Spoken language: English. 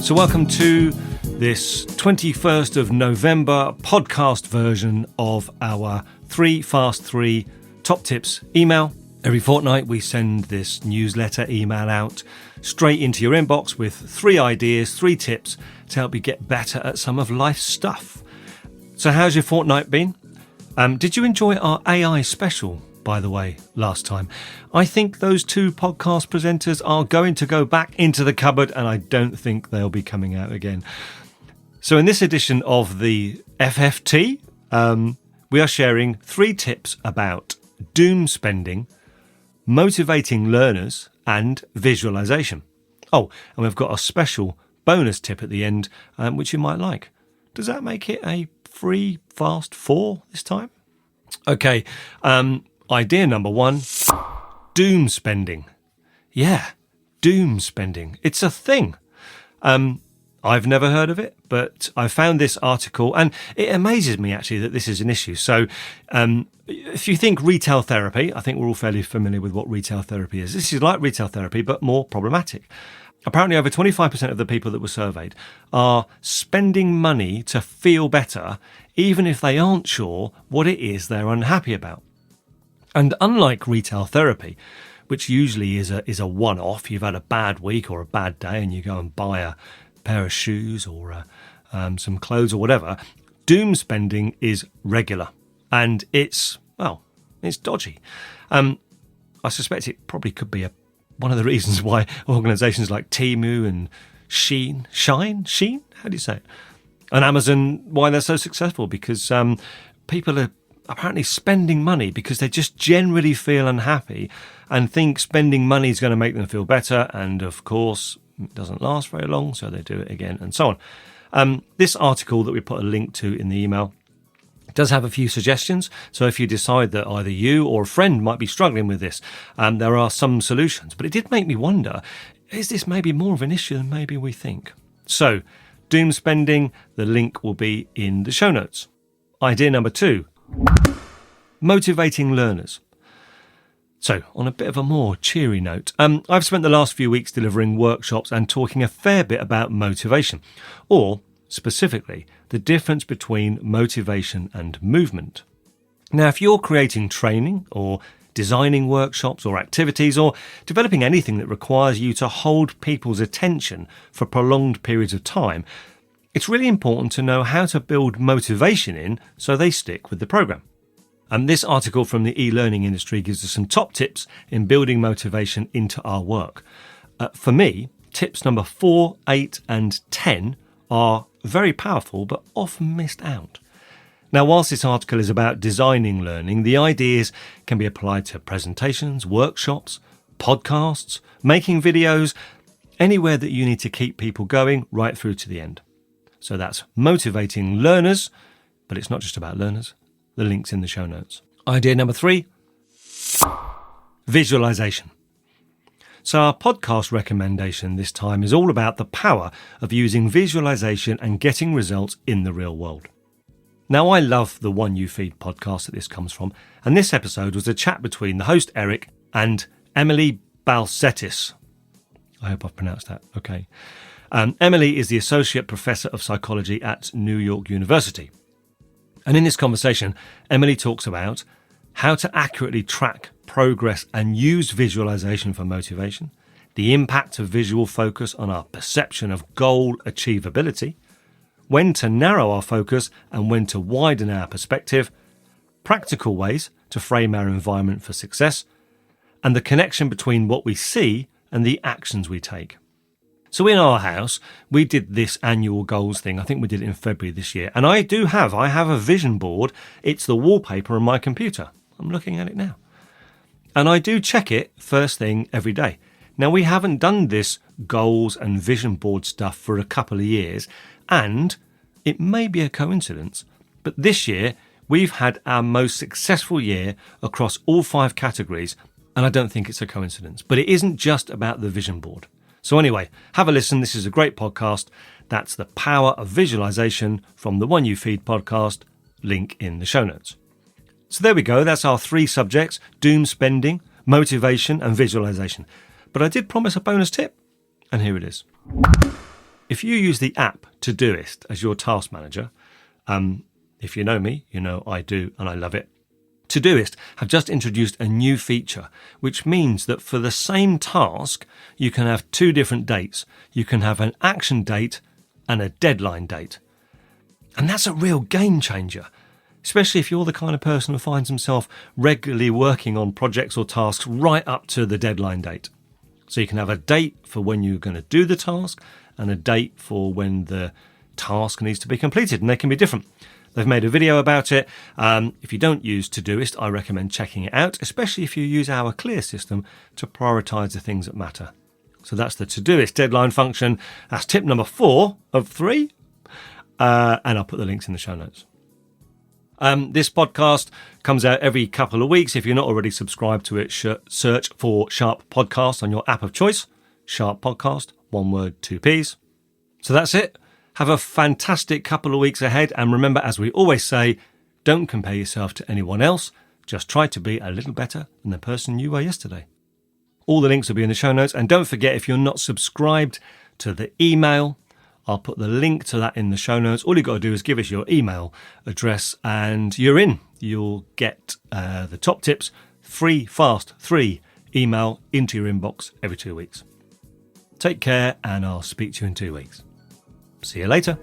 So welcome to this 21st of November podcast version of our 3 Fast 3 Top Tips email. Every fortnight we send this newsletter email out straight into your inbox with 3 ideas, 3 tips to help you get better at some of life's stuff. So how's your fortnight been? Did you enjoy our AI special, by the way, last time? I think those 2 podcast presenters are going to go back into the cupboard, and I don't think they'll be coming out again. So in this edition of the FFT, we are sharing 3 tips about doom spending, motivating learners, and visualization. Oh, and we've got a special bonus tip at the end, which you might like. Does that make it a free fast 4 this time? Okay, idea number 1, doom spending. Yeah, doom spending. It's a thing. I've never heard of it, but I found this article, and it amazes me actually that this is an issue. So if you think retail therapy, I think we're all fairly familiar with what retail therapy is. This is like retail therapy, but more problematic. Apparently over 25% of the people that were surveyed are spending money to feel better, even if they aren't sure what it is they're unhappy about. And unlike retail therapy, which usually is a one-off, you've had a bad week or a bad day and you go and buy a pair of shoes or some clothes or whatever, doom spending is regular, and it's dodgy. I suspect it probably could be one of the reasons why organisations like Temu and Shein, how do you say it? And Amazon, why they're so successful, because people are apparently spending money because they just generally feel unhappy and think spending money is going to make them feel better, and of course it doesn't last very long, so they do it again, and so on. This article that we put a link to in the email does have a few suggestions, so if you decide that either you or a friend might be struggling with this, there are some solutions. But it did make me wonder, is this maybe more of an issue than maybe we think? So, doom spending, the link will be in the show notes. Idea number 2, motivating learners. So, on a bit of a more cheery note, I've spent the last few weeks delivering workshops and talking a fair bit about motivation, or specifically, the difference between motivation and movement. Now, if you're creating training or designing workshops or activities or developing anything that requires you to hold people's attention for prolonged periods of time, it's really important to know how to build motivation in so they stick with the program. And this article from the e-learning industry gives us some top tips in building motivation into our work. For me, tips number 4, 8 and 10 are very powerful but often missed out. Now, whilst this article is about designing learning, the ideas can be applied to presentations, workshops, podcasts, making videos, anywhere that you need to keep people going right through to the end. So that's motivating learners, but it's not just about learners. The link's in the show notes. Idea number 3, visualization. So our podcast recommendation this time is all about the power of using visualization and getting results in the real world. Now, I love the One You Feed podcast that this comes from, and this episode was a chat between the host Eric and Emily Balcetis. I hope I've pronounced that okay. Emily is the Associate Professor of Psychology at New York University. And in this conversation, Emily talks about how to accurately track progress and use visualization for motivation, the impact of visual focus on our perception of goal achievability, when to narrow our focus and when to widen our perspective, practical ways to frame our environment for success, and the connection between what we see and the actions we take. So in our house, we did this annual goals thing. I think we did it in February this year. And I have a vision board. It's the wallpaper on my computer. I'm looking at it now. And I do check it first thing every day. Now, we haven't done this goals and vision board stuff for a couple of years. And it may be a coincidence, but this year we've had our most successful year across all 5 categories. And I don't think it's a coincidence. But it isn't just about the vision board. So anyway, have a listen. This is a great podcast. That's The Power of Visualization from the One You Feed podcast. Link in the show notes. So there we go. That's our 3 subjects: doom spending, motivation and visualization. But I did promise a bonus tip, and here it is. if you use the app Todoist as your task manager, if you know me, you know I do and I love it. Todoist have just introduced a new feature, which means that for the same task, you can have two different dates. You can have an action date and a deadline date. And that's a real game changer, especially if you're the kind of person who finds himself regularly working on projects or tasks right up to the deadline date. So you can have a date for when you're going to do the task and a date for when the task needs to be completed, and they can be different. They've made a video about it. If you don't use Todoist, I recommend checking it out, especially if you use our Clear system to prioritise the things that matter. So that's the Todoist deadline function. That's tip number 4 of 3. And I'll put the links in the show notes. This podcast comes out every couple of weeks. If you're not already subscribed to it, search for Sharp Podcast on your app of choice. Sharp Podcast, one word, 2 Ps. So that's it. Have a fantastic couple of weeks ahead. And remember, as we always say, don't compare yourself to anyone else. Just try to be a little better than the person you were yesterday. All the links will be in the show notes. And don't forget, if you're not subscribed to the email, I'll put the link to that in the show notes. All you've got to do is give us your email address and you're in. You'll get the top tips, free, fast, 3 email into your inbox every 2 weeks. Take care, and I'll speak to you in 2 weeks. See you later.